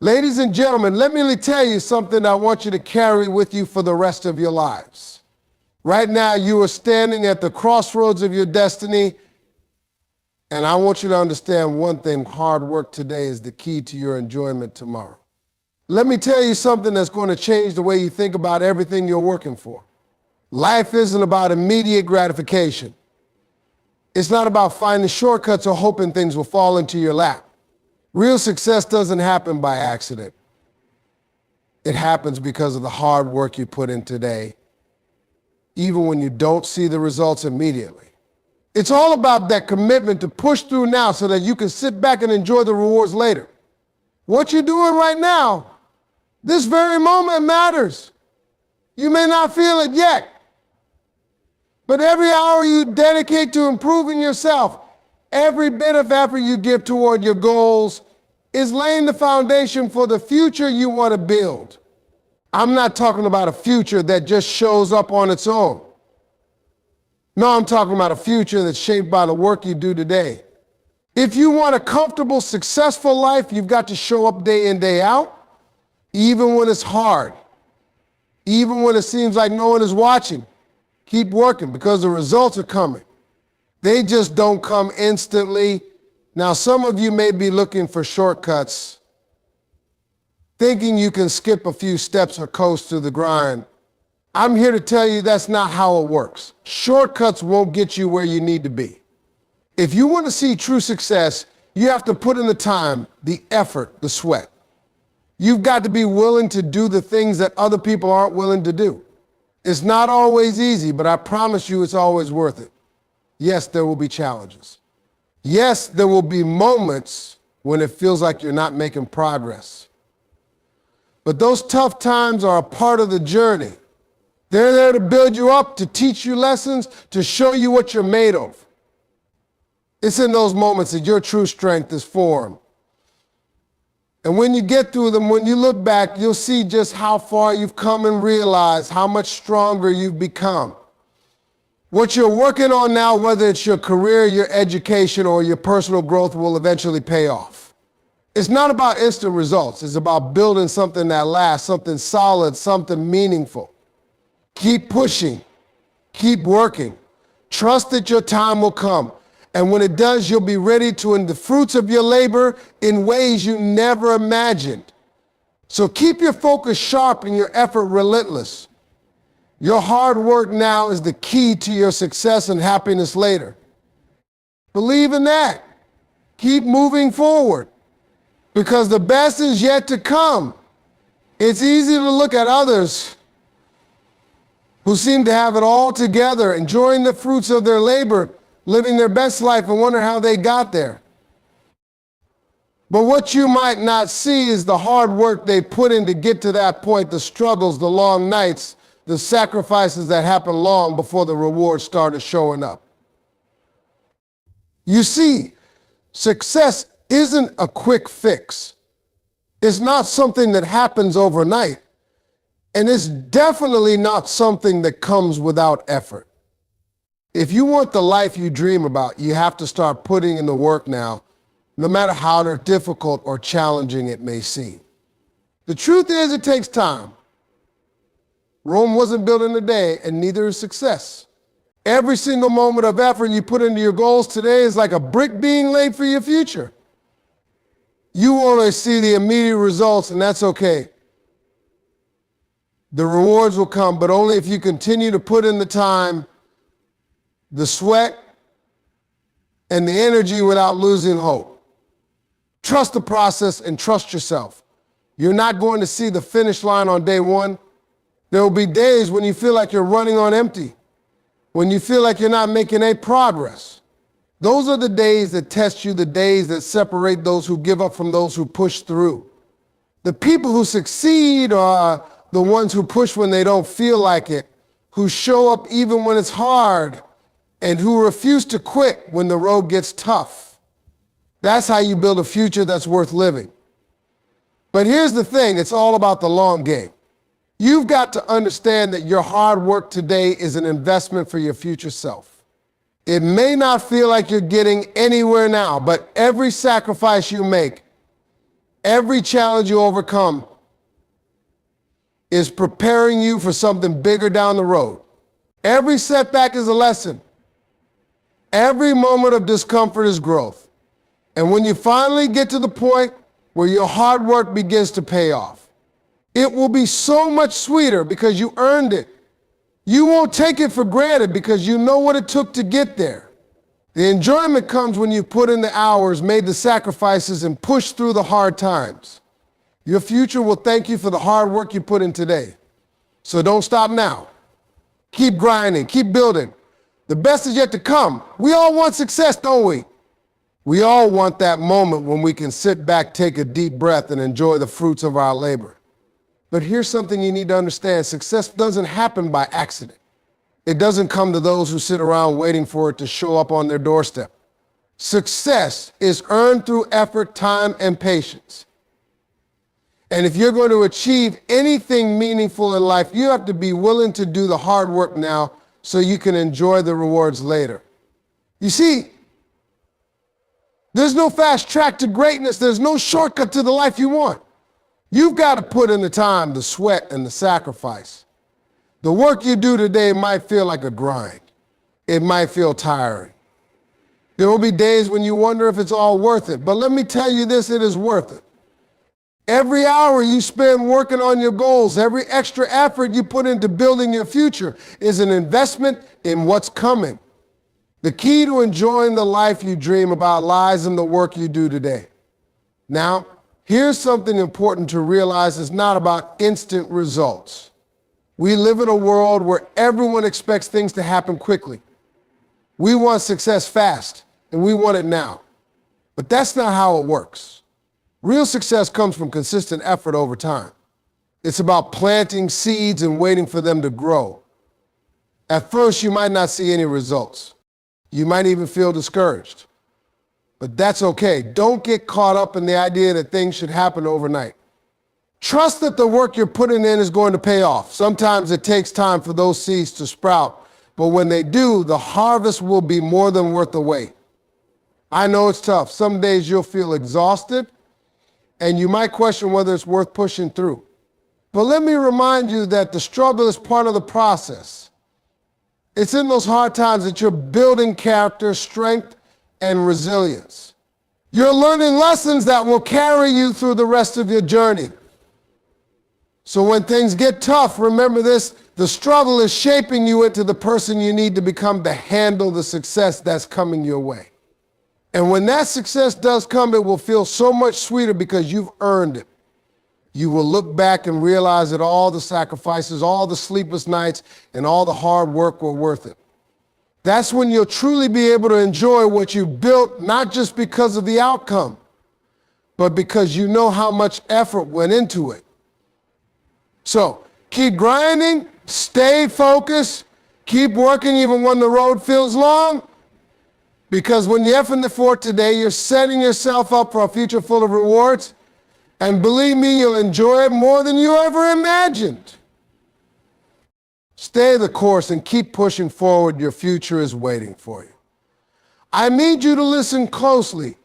Ladies and gentlemen, let me tell you something I want you to carry with you for the rest of your lives. Right now, you are standing at the crossroads of your destiny, and I want you to understand one thing: hard work today is the key to your enjoyment tomorrow. Let me tell you something that's going to change the way you think about everything you're working for. Life isn't about immediate gratification. It's not about finding shortcuts or hoping things will fall into your lap. Real success doesn't happen by accident. It happens because of the hard work you put in today, even when you don't see the results immediately. It's all about that commitment to push through now so that you can sit back and enjoy the rewards later. What you're doing right now, this very moment matters. You may not feel it yet, but every hour you dedicate to improving yourself, every bit of effort you give toward your goals is laying the foundation for the future you want to build. I'm not talking about a future that just shows up on its own. No, I'm talking about a future that's shaped by the work you do today. If you want a comfortable, successful life, you've got to show up day in, day out, even when it's hard, even when it seems like no one is watching. Keep working because the results are coming. They just don't come instantly. Now, some of you may be looking for shortcuts, thinking you can skip a few steps or coast through the grind. I'm here to tell you that's not how it works. Shortcuts won't get you where you need to be. If you want to see true success, you have to put in the time, the effort, the sweat. You've got to be willing to do the things that other people aren't willing to do. It's not always easy, but I promise you it's always worth it. Yes, there will be challenges. Yes, there will be moments when it feels like you're not making progress. But those tough times are a part of the journey. They're there to build you up, to teach you lessons, to show you what you're made of. It's in those moments that your true strength is formed. And when you get through them, when you look back, you'll see just how far you've come and realize how much stronger you've become. What you're working on now, whether it's your career, your education, or your personal growth, will eventually pay off. It's not about instant results. It's about building something that lasts, something solid, something meaningful. Keep pushing. Keep working. Trust that your time will come. And when it does, you'll be ready to earn the fruits of your labor in ways you never imagined. So keep your focus sharp and your effort relentless. Your hard work now is the key to your success and happiness later. Believe in that. Keep moving forward because the best is yet to come. It's easy to look at others who seem to have it all together, enjoying the fruits of their labor, living their best life, and wonder how they got there. But what you might not see is the hard work they put in to get to that point, the struggles, the long nights, the sacrifices that happened long before the rewards started showing up. You see, success isn't a quick fix. It's not something that happens overnight. And it's definitely not something that comes without effort. If you want the life you dream about, you have to start putting in the work now, no matter how difficult or challenging it may seem. The truth is, it takes time. Rome wasn't built in a day, and neither is success. Every single moment of effort you put into your goals today is like a brick being laid for your future. You want to see the immediate results, and that's okay. The rewards will come, but only if you continue to put in the time, the sweat, and the energy without losing hope. Trust the process and trust yourself. You're not going to see the finish line on day one. There will be days when you feel like you're running on empty, when you feel like you're not making any progress. Those are the days that test you, the days that separate those who give up from those who push through. The people who succeed are the ones who push when they don't feel like it, who show up even when it's hard, and who refuse to quit when the road gets tough. That's how you build a future that's worth living. But here's the thing, it's all about the long game. You've got to understand that your hard work today is an investment for your future self. It may not feel like you're getting anywhere now, but every sacrifice you make Every challenge you overcome is preparing you for something bigger down the road. Every setback is a lesson. Every moment of discomfort is growth. And when you finally get to the point where your hard work begins to pay off, it will be so much sweeter because you earned it. You won't take it for granted because you know what it took to get there. The enjoyment comes when you put in the hours, made the sacrifices, and pushed through the hard times. Your future will thank you for the hard work you put in today. So don't stop now. Keep grinding, keep building. The best is yet to come. We all want success, don't we? We all want that moment when we can sit back, take a deep breath, and enjoy the fruits of our labor. But here's something you need to understand. Success doesn't happen by accident. It doesn't come to those who sit around waiting for it to show up on their doorstep. Success is earned through effort, time, and patience. And if you're going to achieve anything meaningful in life, you have to be willing to do the hard work now so you can enjoy the rewards later. You see, there's no fast track to greatness. There's no shortcut to the life you want. You've got to put in the time, the sweat, and the sacrifice. The work you do today might feel like a grind. It might feel tiring. There will be days when you wonder if it's all worth it. But let me tell you this, it is worth it. Every hour you spend working on your goals, every extra effort you put into building your future is an investment in what's coming. The key to enjoying the life you dream about lies in the work you do today. Now, here's something important to realize: it's not about instant results. We live in a world where everyone expects things to happen quickly. We want success fast, and we want it now. But that's not how it works. Real success comes from consistent effort over time. It's about planting seeds and waiting for them to grow. At first, you might not see any results. You might even feel discouraged. But that's okay. Don't get caught up in the idea that things should happen overnight. Trust that the work you're putting in is going to pay off. Sometimes it takes time for those seeds to sprout, but when they do, the harvest will be more than worth the wait. I know it's tough. Some days you'll feel exhausted, and you might question whether it's worth pushing through. But let me remind you that the struggle is part of the process. It's in those hard times that you're building character, strength, and resilience. You're learning lessons that will carry you through the rest of your journey. So when things get tough, remember this: the struggle is shaping you into the person you need to become to handle the success that's coming your way. And when that success does come, it will feel so much sweeter because you've earned it. You will look back and realize that all the sacrifices, all the sleepless nights, and all the hard work were worth it. That's when you'll truly be able to enjoy what you built, not just because of the outcome, but because you know how much effort went into it. So keep grinding, stay focused, keep working even when the road feels long, because when you're effing the fort today, you're setting yourself up for a future full of rewards. And believe me, you'll enjoy it more than you ever imagined. Stay the course and keep pushing forward. Your future is waiting for you. I need you to listen closely,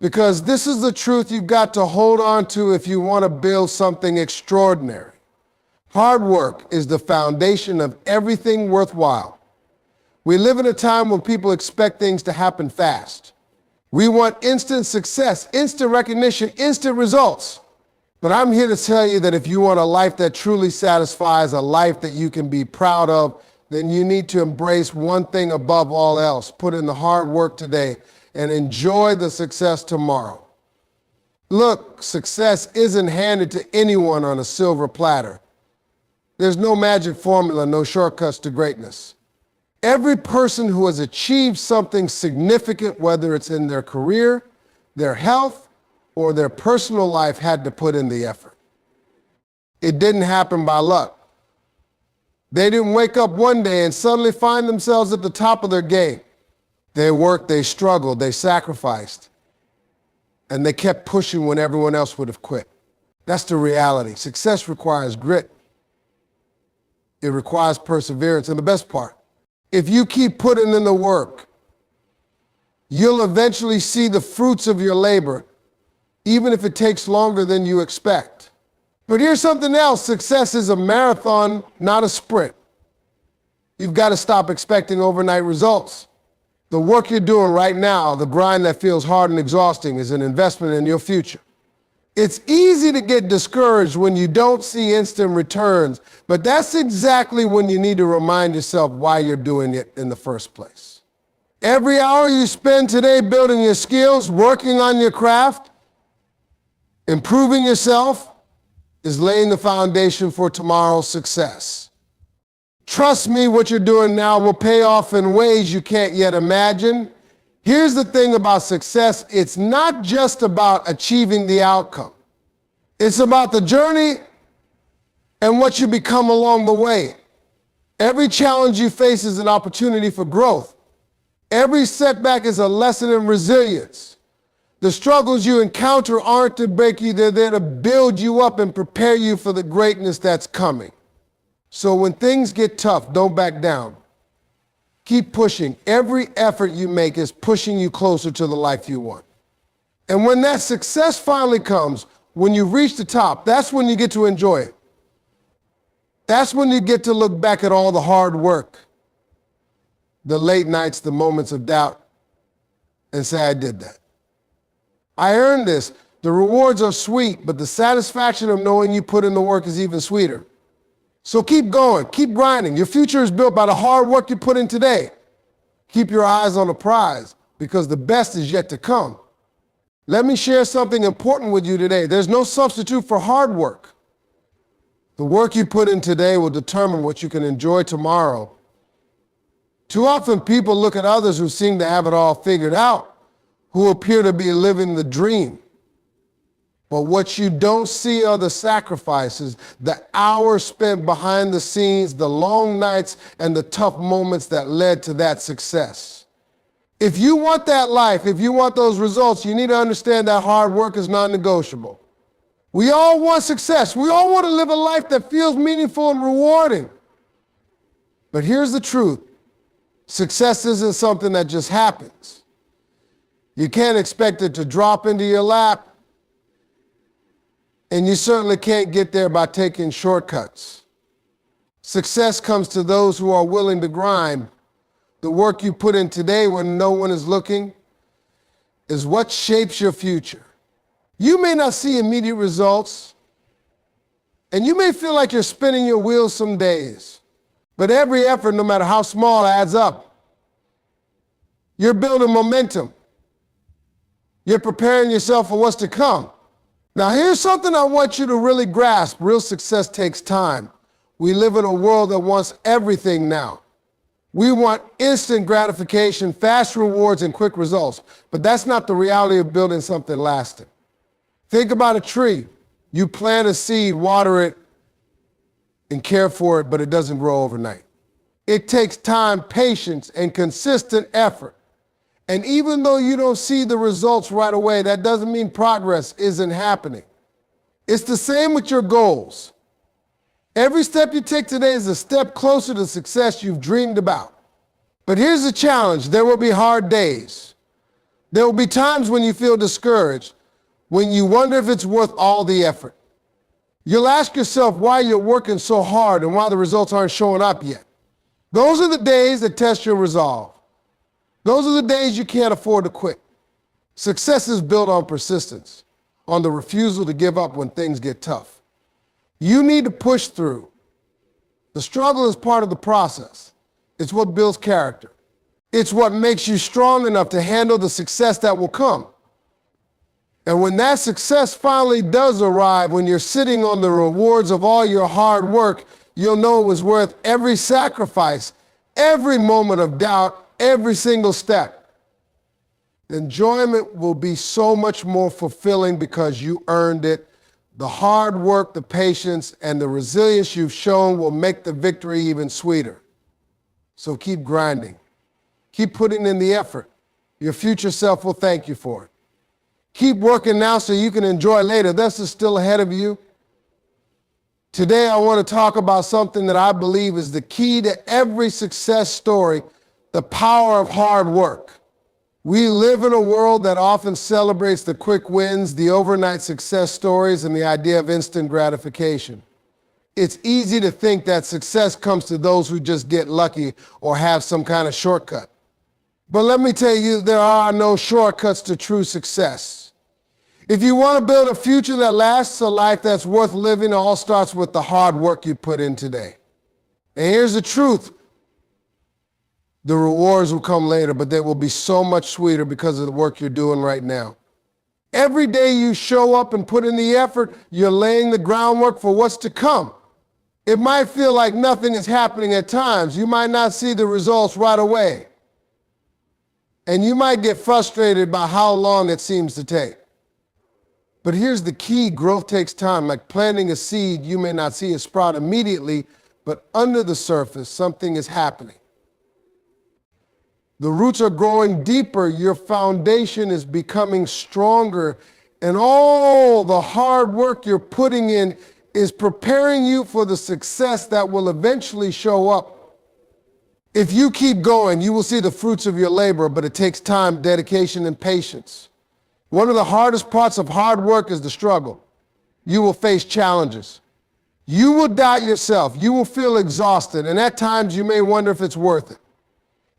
because this is the truth you've got to hold on to if you want to build something extraordinary. Hard work is the foundation of everything worthwhile. We live in a time when people expect things to happen fast. We want instant success, instant recognition, instant results. But I'm here to tell you that if you want a life that truly satisfies, a life that you can be proud of, then you need to embrace one thing above all else. Put in the hard work today and enjoy the success tomorrow. Look, success isn't handed to anyone on a silver platter. There's no magic formula, no shortcuts to greatness. Every person who has achieved something significant, whether it's in their career, their health, or their personal life, had to put in the effort. It didn't happen by luck. They didn't wake up one day and suddenly find themselves at the top of their game. They worked, they struggled, they sacrificed, and they kept pushing when everyone else would have quit. That's the reality. Success requires grit. It requires perseverance. And the best part, if you keep putting in the work, you'll eventually see the fruits of your labor even if it takes longer than you expect. But here's something else. Success is a marathon, not a sprint. You've got to stop expecting overnight results. The work you're doing right now, the grind that feels hard and exhausting, is an investment in your future. It's easy to get discouraged when you don't see instant returns, but that's exactly when you need to remind yourself why you're doing it in the first place. Every hour you spend today building your skills, working on your craft, improving yourself, is laying the foundation for tomorrow's success. Trust me, what you're doing now will pay off in ways you can't yet imagine. Here's the thing about success. It's not just about achieving the outcome. It's about the journey and what you become along the way. Every challenge you face is an opportunity for growth. Every setback is a lesson in resilience. The struggles you encounter aren't to break you, they're there to build you up and prepare you for the greatness that's coming. So when things get tough, don't back down. Keep pushing. Every effort you make is pushing you closer to the life you want. And when that success finally comes, when you reach the top, that's when you get to enjoy it. That's when you get to look back at all the hard work, the late nights, the moments of doubt, and say, I did that. I earned this. The rewards are sweet, but the satisfaction of knowing you put in the work is even sweeter. So keep going, keep grinding. Your future is built by the hard work you put in today. Keep your eyes on the prize, because the best is yet to come. Let me share something important with you today. There's no substitute for hard work. The work you put in today will determine what you can enjoy tomorrow. Too often people look at others who seem to have it all figured out, who appear to be living the dream. But what you don't see are the sacrifices, the hours spent behind the scenes, the long nights, and the tough moments that led to that success. If you want that life, if you want those results, you need to understand that hard work is non-negotiable. We all want success. We all want to live a life that feels meaningful and rewarding. But here's the truth. Success isn't something that just happens. You can't expect it to drop into your lap. And you certainly can't get there by taking shortcuts. Success comes to those who are willing to grind. The work you put in today when no one is looking is what shapes your future. You may not see immediate results, and you may feel like you're spinning your wheels some days, but every effort, no matter how small, adds up. You're building momentum. You're preparing yourself for what's to come. Now, here's something I want you to really grasp. Real success takes time. We live in a world that wants everything now. We want instant gratification, fast rewards, and quick results. But that's not the reality of building something lasting. Think about a tree. You plant a seed, water it, and care for it, but it doesn't grow overnight. It takes time, patience, and consistent effort. And even though you don't see the results right away, that doesn't mean progress isn't happening. It's the same with your goals. Every step you take today is a step closer to success you've dreamed about. But here's the challenge. There will be hard days. There will be times when you feel discouraged, when you wonder if it's worth all the effort. You'll ask yourself why you're working so hard and why the results aren't showing up yet. Those are the days that test your resolve. Those are the days you can't afford to quit. Success is built on persistence, on the refusal to give up when things get tough. You need to push through. The struggle is part of the process. It's what builds character. It's what makes you strong enough to handle the success that will come. And when that success finally does arrive, when you're sitting on the rewards of all your hard work, you'll know it was worth every sacrifice, every moment of doubt, every single step. The enjoyment will be so much more fulfilling because you earned it. The hard work, the patience, and the resilience you've shown will make the victory even sweeter. So keep grinding. Keep putting in the effort. Your future self will thank you for it. Keep working now so you can enjoy later. This is still ahead of you. Today I want to talk about something that I believe is the key to every success story: the power of hard work. We live in a world that often celebrates the quick wins, the overnight success stories, and the idea of instant gratification. It's easy to think that success comes to those who just get lucky or have some kind of shortcut. But let me tell you, there are no shortcuts to true success. If you want to build a future that lasts, a life that's worth living, it all starts with the hard work you put in today. And here's the truth. The rewards will come later, but they will be so much sweeter because of the work you're doing right now. Every day you show up and put in the effort, you're laying the groundwork for what's to come. It might feel like nothing is happening at times. You might not see the results right away. And you might get frustrated by how long it seems to take. But here's the key, growth takes time. Like planting a seed, you may not see it sprout immediately, but under the surface, something is happening. The roots are growing deeper, your foundation is becoming stronger, and all the hard work you're putting in is preparing you for the success that will eventually show up. If you keep going, you will see the fruits of your labor, but it takes time, dedication, and patience. One of the hardest parts of hard work is the struggle. You will face challenges. You will doubt yourself. You will feel exhausted, and at times you may wonder if it's worth it.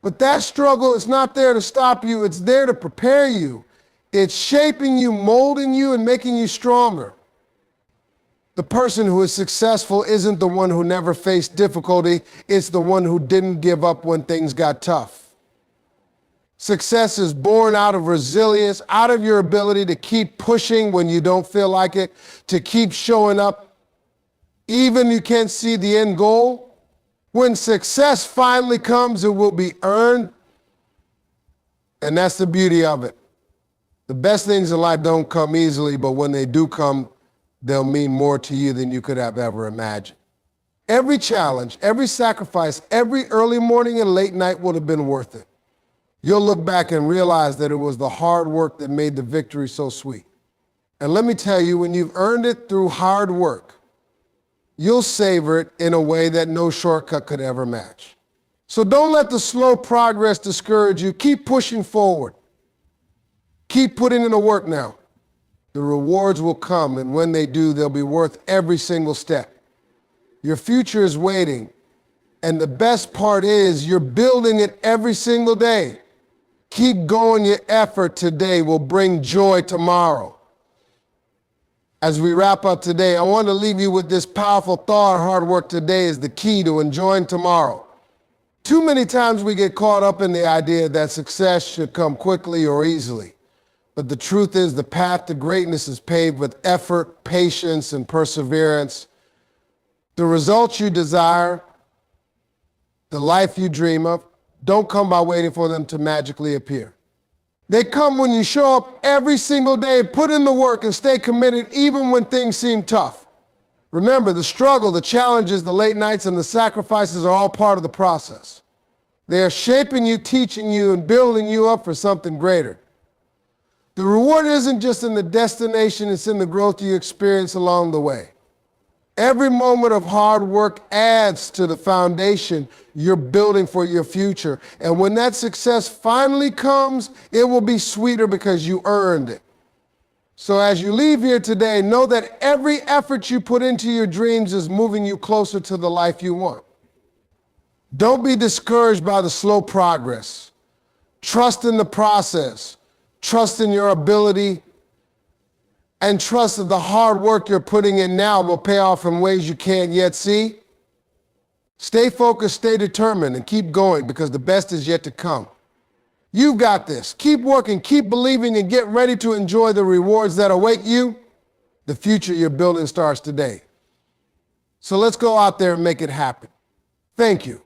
But that struggle is not there to stop you. It's there to prepare you. It's shaping you, molding you, and making you stronger. The person who is successful isn't the one who never faced difficulty. It's the one who didn't give up when things got tough. Success is born out of resilience, out of your ability to keep pushing when you don't feel like it, to keep showing up even you can't see the end goal. When success finally comes, it will be earned, and that's the beauty of it. The best things in life don't come easily, but when they do come, they'll mean more to you than you could have ever imagined. Every challenge, every sacrifice, every early morning and late night would have been worth it. You'll look back and realize that it was the hard work that made the victory so sweet. And let me tell you, when you've earned it through hard work, you'll savor it in a way that no shortcut could ever match. So don't let the slow progress discourage you. Keep pushing forward. Keep putting in the work now. The rewards will come, and when they do, they'll be worth every single step. Your future is waiting, and the best part is you're building it every single day. Keep going. Your effort today will bring joy tomorrow. As we wrap up today, I want to leave you with this powerful thought. Hard work today is the key to enjoying tomorrow. Too many times we get caught up in the idea that success should come quickly or easily. But the truth is the path to greatness is paved with effort, patience, and perseverance. The results you desire, the life you dream of, don't come by waiting for them to magically appear. They come when you show up every single day, put in the work, and stay committed even when things seem tough. Remember, the struggle, the challenges, the late nights, and the sacrifices are all part of the process. They are shaping you, teaching you, and building you up for something greater. The reward isn't just in the destination, it's in the growth you experience along the way. Every moment of hard work adds to the foundation you're building for your future. And when that success finally comes, it will be sweeter because you earned it. So as you leave here today, know that every effort you put into your dreams is moving you closer to the life you want. Don't be discouraged by the slow progress. Trust in the process. Trust in your ability. And trust that the hard work you're putting in now will pay off in ways you can't yet see. Stay focused, stay determined, and keep going because the best is yet to come. You've got this. Keep working, keep believing, and get ready to enjoy the rewards that await you. The future you're building starts today. So let's go out there and make it happen. Thank you.